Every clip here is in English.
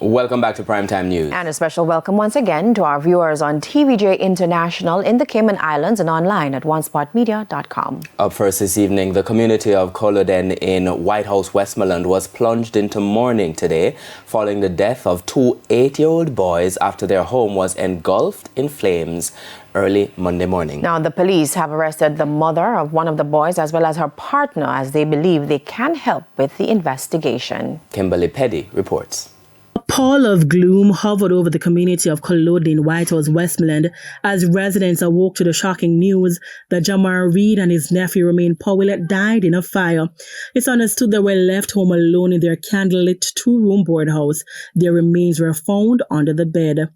Welcome back to Primetime News. And a special welcome once again to our viewers on TVJ International in the Cayman Islands and online at onespotmedia.com. Up first this evening, the community of Culloden in White House, Westmoreland was plunged into mourning today following the death of two 8-year-old boys after their home was engulfed in flames early Monday morning. Now, the police have arrested the mother of one of the boys as well as her partner as they believe they can help with the investigation. Kimberly Petty reports. A pall of gloom hovered over the community of Culloden in White House, Westmoreland, as residents awoke to the shocking news that Jamar Reed and his nephew Romain Powell died in a fire. It's understood they were left home alone in their candlelit 2-room board house. Their remains were found under the bed.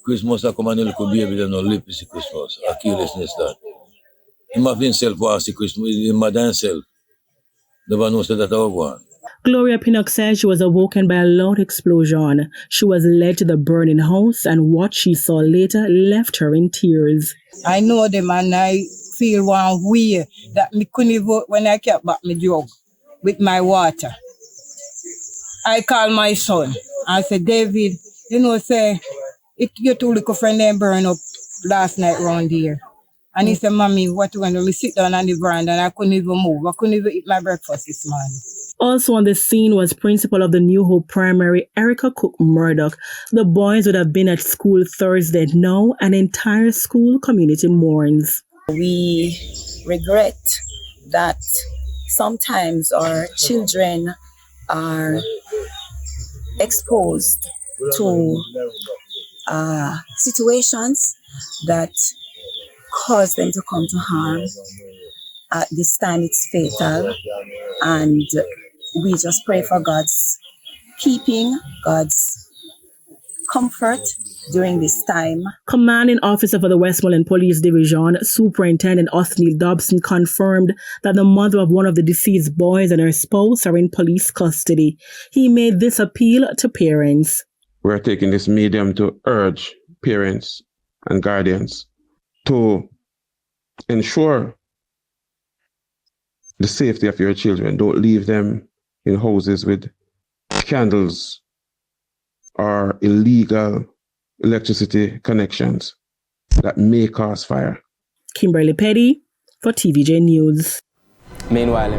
Christmas, I come and look baby, they don't live this Christmas. I carelessness that. Him have himself for us Christmas, him mother himself. Never knows that I one. Gloria Pinnock says she was awoken by a loud explosion. She was led to the burning house, and what she saw later left her in tears. I know them and I feel one way that me couldn't even when I kept back my jug with my water. I called my son. I said, David, you know, say, your two little friend them burn up last night around here. And he said, Mommy, what you going to do? Me sit down on the veranda and I couldn't even move. I couldn't even eat my breakfast this morning. Also on the scene was principal of the New Hope Primary, Erica Cook Murdoch. The boys would have been at school Thursday. Now an entire school community mourns. We regret that sometimes our children are exposed to situations that cause them to come to harm. At this time it's fatal, and we just pray for God's keeping, God's comfort during this time. Commanding officer for the Westmoreland Police Division, Superintendent Othniel Dobson, confirmed that the mother of one of the deceased boys and her spouse are in police custody. He made this appeal to parents. We're taking this medium to urge parents and guardians to ensure the safety of your children. Don't leave them in houses with candles or illegal electricity connections that may cause fire. Kimberly Petty for TVJ News. Meanwhile,